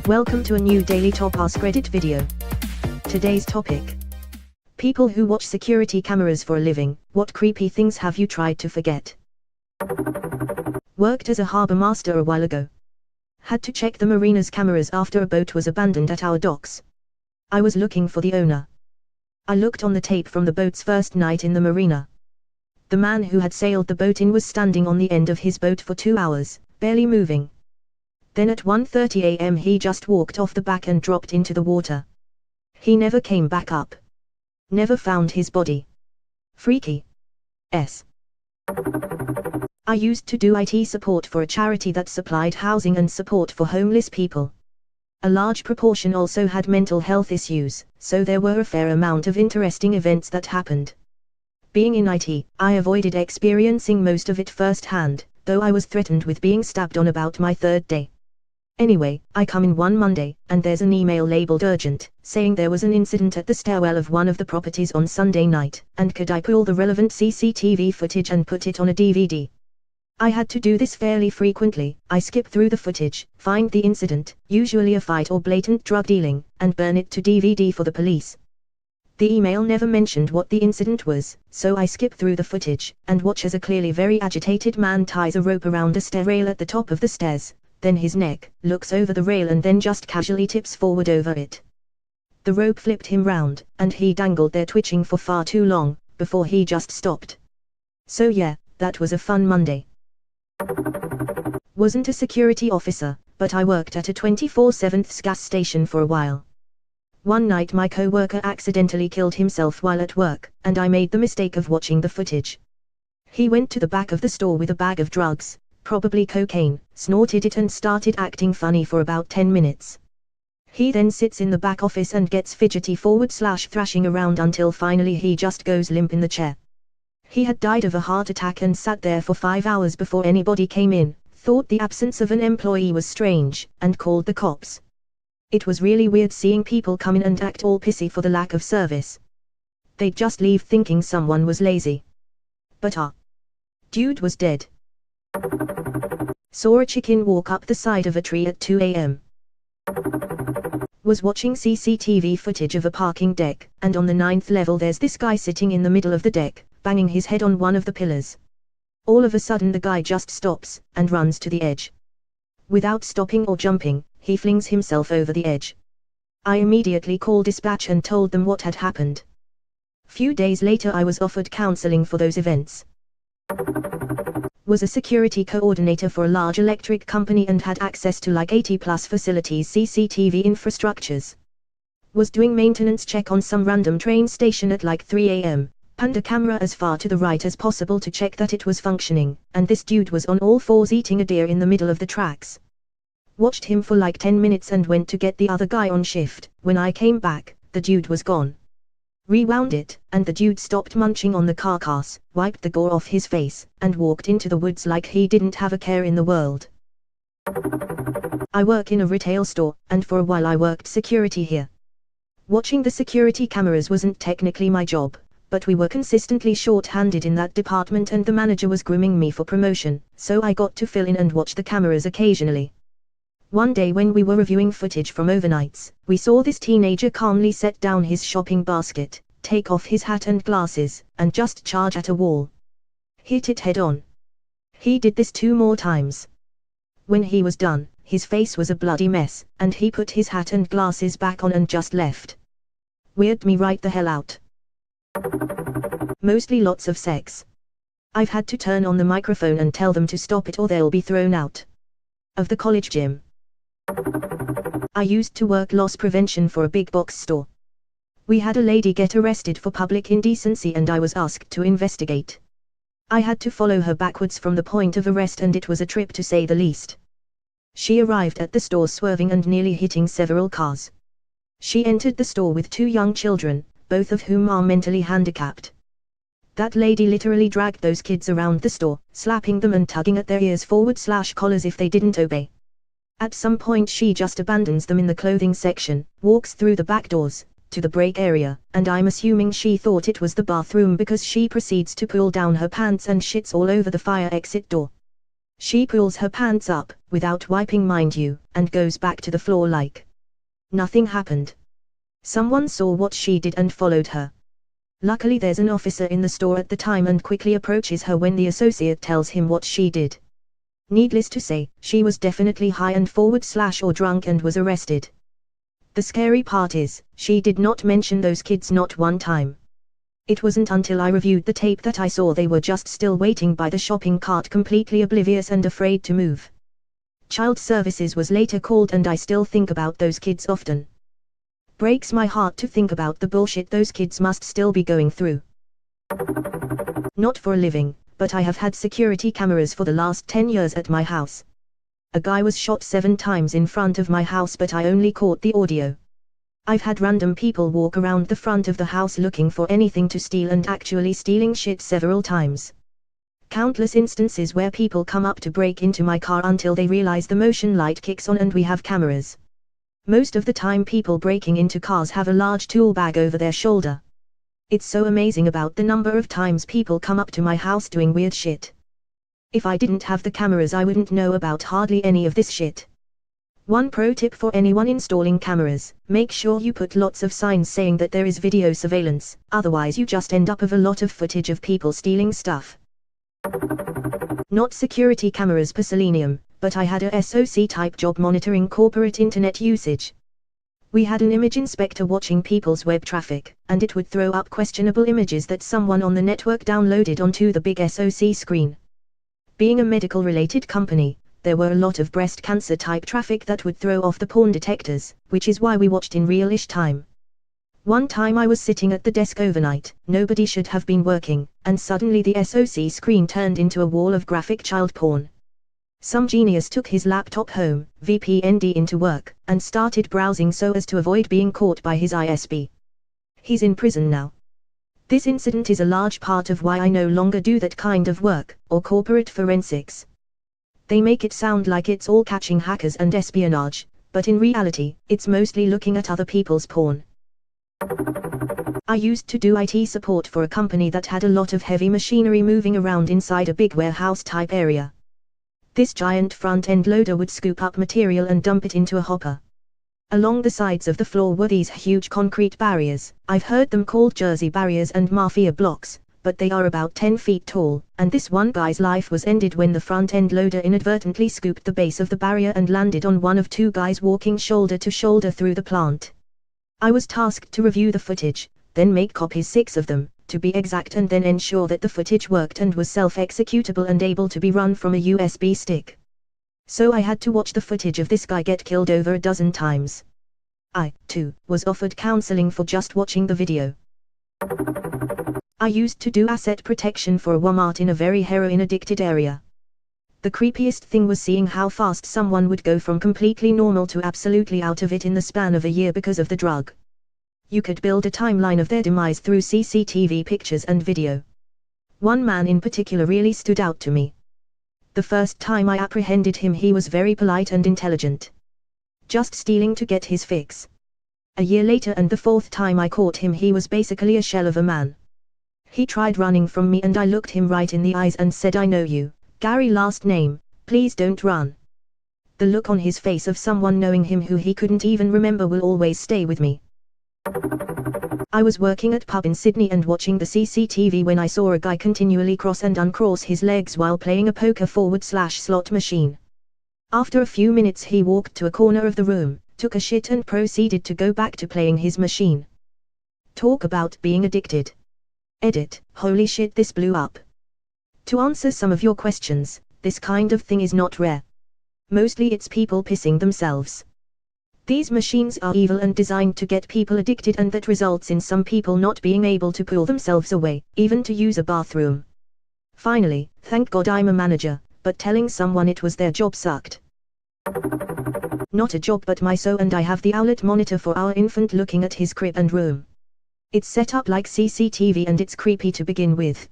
Welcome to a new daily top Askreddit video. Today's topic: people who watch security cameras for a living, what creepy things have you tried to forget? Worked as a harbor master a while ago. Had to check the marina's cameras after a boat was abandoned at our docks. I was looking for the owner. I looked on the tape from the boat's first night in the marina. The man who had sailed the boat in was standing on the end of his boat for 2 hours, barely moving. Then at 1:30 a.m. he just walked off the back and dropped into the water. He never came back up. Never found his body. Freaky. I used to do IT support for a charity that supplied housing and support for homeless people. A large proportion also had mental health issues, so there were a fair amount of interesting events that happened. Being in IT, I avoided experiencing most of it firsthand, though I was threatened with being stabbed on about my third day. Anyway, I come in one Monday, and there's an email labeled urgent, saying there was an incident at the stairwell of one of the properties on Sunday night, and could I pull the relevant CCTV footage and put it on a DVD. I had to do this fairly frequently. I skip through the footage, find the incident, usually a fight or blatant drug dealing, and burn it to DVD for the police. The email never mentioned what the incident was, so I skip through the footage, and watch as a clearly very agitated man ties a rope around a stair rail at the top of the stairs, then his neck, looks over the rail and then just casually tips forward over it. The rope flipped him round, and he dangled there twitching for far too long, before he just stopped. So yeah, that was a fun Monday. Wasn't a security officer, but I worked at a 24/7 gas station for a while. One night my co-worker accidentally killed himself while at work, and I made the mistake of watching the footage. He went to the back of the store with a bag of drugs, probably cocaine, snorted it and started acting funny for about 10 minutes. He then sits in the back office and gets fidgety /thrashing around until finally he just goes limp in the chair. He had died of a heart attack and sat there for 5 hours before anybody came in, thought the absence of an employee was strange, and called the cops. It was really weird seeing people come in and act all pissy for the lack of service. They'd just leave thinking someone was lazy. But dude was dead. Saw a chicken walk up the side of a tree at 2 a.m. Was watching CCTV footage of a parking deck, and on the 9th level there's this guy sitting in the middle of the deck, banging his head on one of the pillars. All of a sudden the guy just stops, and runs to the edge. Without stopping or jumping, he flings himself over the edge. I immediately called dispatch and told them what had happened. Few days later I was offered counseling for those events. Was a security coordinator for a large electric company and had access to like 80+ facilities CCTV infrastructures. Was doing maintenance check on some random train station at like 3 a.m. Panned a camera as far to the right as possible to check that it was functioning, and this dude was on all fours eating a deer in the middle of the tracks. Watched him for like 10 minutes and went to get the other guy on shift. When I came back, the dude was gone. Rewound it, and the dude stopped munching on the carcass, wiped the gore off his face, and walked into the woods like he didn't have a care in the world. I work in a retail store, and for a while I worked security here. Watching the security cameras wasn't technically my job, but we were consistently short-handed in that department and the manager was grooming me for promotion, so I got to fill in and watch the cameras occasionally. One day when we were reviewing footage from overnights, we saw this teenager calmly set down his shopping basket, take off his hat and glasses, and just charge at a wall. Hit it head on. He did this 2 more times. When he was done, his face was a bloody mess, and he put his hat and glasses back on and just left. Weirded me right the hell out. Mostly lots of sex. I've had to turn on the microphone and tell them to stop it or they'll be thrown out of the college gym. I used to work loss prevention for a big box store. We had a lady get arrested for public indecency and I was asked to investigate. I had to follow her backwards from the point of arrest and it was a trip to say the least. She arrived at the store swerving and nearly hitting several cars. She entered the store with 2 young children, both of whom are mentally handicapped. That lady literally dragged those kids around the store, slapping them and tugging at their ears /collars if they didn't obey. At some point she just abandons them in the clothing section, walks through the back doors, to the break area, and I'm assuming she thought it was the bathroom because she proceeds to pull down her pants and shits all over the fire exit door. She pulls her pants up, without wiping mind you, and goes back to the floor like nothing happened. Someone saw what she did and followed her. Luckily there's an officer in the store at the time and quickly approaches her when the associate tells him what she did. Needless to say, she was definitely high and or drunk and was arrested. The scary part is, she did not mention those kids not one time. It wasn't until I reviewed the tape that I saw they were just still waiting by the shopping cart completely oblivious and afraid to move. Child Services was later called and I still think about those kids often. Breaks my heart to think about the bullshit those kids must still be going through. Not for a living, but I have had security cameras for the last 10 years at my house. A guy was shot 7 times in front of my house but I only caught the audio. I've had random people walk around the front of the house looking for anything to steal and actually stealing shit several times. Countless instances where people come up to break into my car until they realize the motion light kicks on and we have cameras. Most of the time people breaking into cars have a large tool bag over their shoulder. It's so amazing about the number of times people come up to my house doing weird shit. If I didn't have the cameras I wouldn't know about hardly any of this shit. One pro tip for anyone installing cameras, make sure you put lots of signs saying that there is video surveillance, otherwise you just end up with a lot of footage of people stealing stuff. Not security cameras per selenium, but I had a SOC type job monitoring corporate internet usage. We had an image inspector watching people's web traffic, and it would throw up questionable images that someone on the network downloaded onto the big SOC screen. Being a medical related company, there were a lot of breast cancer type traffic that would throw off the porn detectors, which is why we watched in real-ish time. One time I was sitting at the desk overnight, nobody should have been working, and suddenly the SOC screen turned into a wall of graphic child porn. Some genius took his laptop home, VPN'd into work, and started browsing so as to avoid being caught by his ISP. He's in prison now. This incident is a large part of why I no longer do that kind of work, or corporate forensics. They make it sound like it's all catching hackers and espionage, but in reality, it's mostly looking at other people's porn. I used to do IT support for a company that had a lot of heavy machinery moving around inside a big warehouse type area. This giant front-end loader would scoop up material and dump it into a hopper. Along the sides of the floor were these huge concrete barriers. I've heard them called Jersey barriers and mafia blocks, but they are about 10 feet tall, and this one guy's life was ended when the front-end loader inadvertently scooped the base of the barrier and landed on one of 2 guys walking shoulder to shoulder through the plant. I was tasked to review the footage, then make copies 6 of them, to be exact, and then ensure that the footage worked and was self-executable and able to be run from a USB stick. So I had to watch the footage of this guy get killed over a dozen times. I, too, was offered counseling for just watching the video. I used to do asset protection for a Walmart in a very heroin-addicted area. The creepiest thing was seeing how fast someone would go from completely normal to absolutely out of it in the span of a year because of the drug. You could build a timeline of their demise through CCTV pictures and video. One man in particular really stood out to me. The first time I apprehended him he was very polite and intelligent. Just stealing to get his fix. A year later and the 4th time I caught him he was basically a shell of a man. He tried running from me and I looked him right in the eyes and said, "I know you, Gary last name, please don't run." The look on his face of someone knowing him who he couldn't even remember will always stay with me. I was working at pub in Sydney and watching the CCTV when I saw a guy continually cross and uncross his legs while playing a poker/slot machine. After a few minutes he walked to a corner of the room, took a shit and proceeded to go back to playing his machine. Talk about being addicted. Edit, holy shit, this blew up. To answer some of your questions, this kind of thing is not rare. Mostly it's people pissing themselves. These machines are evil and designed to get people addicted, and that results in some people not being able to pull themselves away, even to use a bathroom. Finally, thank God I'm a manager, but telling someone it was their job sucked. Not a job but my so, and I have the owlet monitor for our infant looking at his crib and room. It's set up like CCTV and it's creepy to begin with.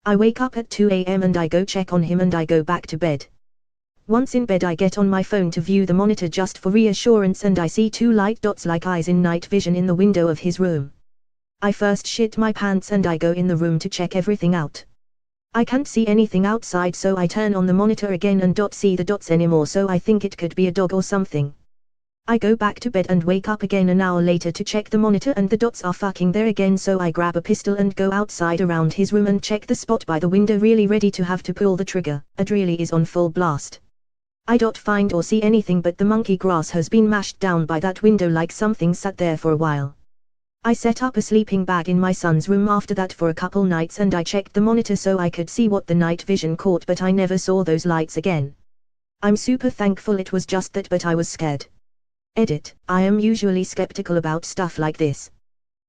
I wake up at 2 a.m. and I go check on him and I go back to bed. Once in bed I get on my phone to view the monitor just for reassurance and I see 2 light dots like eyes in night vision in the window of his room. I first shit my pants and I go in the room to check everything out. I can't see anything outside, so I turn on the monitor again and don't see the dots anymore, so I think it could be a dog or something. I go back to bed and wake up again an hour later to check the monitor and the dots are fucking there again, so I grab a pistol and go outside around his room and check the spot by the window, really ready to have to pull the trigger. It really is on full blast. I don't find or see anything, but the monkey grass has been mashed down by that window like something sat there for a while. I set up a sleeping bag in my son's room after that for a couple nights and I checked the monitor so I could see what the night vision caught, but I never saw those lights again. I'm super thankful it was just that, but I was scared. Edit. I am usually skeptical about stuff like this.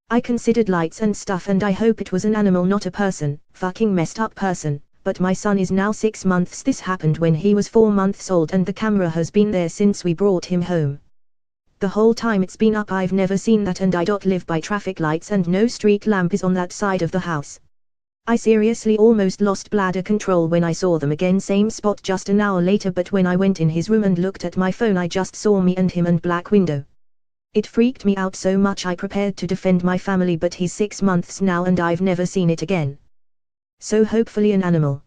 I considered lights and stuff and I hope it was an animal, not a person, fucking messed up person, but my son is now 6 months. This happened when he was 4 months old and the camera has been there since we brought him home. The whole time it's been up I've never seen that, and I don't live by traffic lights and no street lamp is on that side of the house. I seriously almost lost bladder control when I saw them again, same spot just an hour later, but when I went in his room and looked at my phone I just saw me and him and black window. It freaked me out so much I prepared to defend my family, but he's 6 months now and I've never seen it again. So hopefully an animal.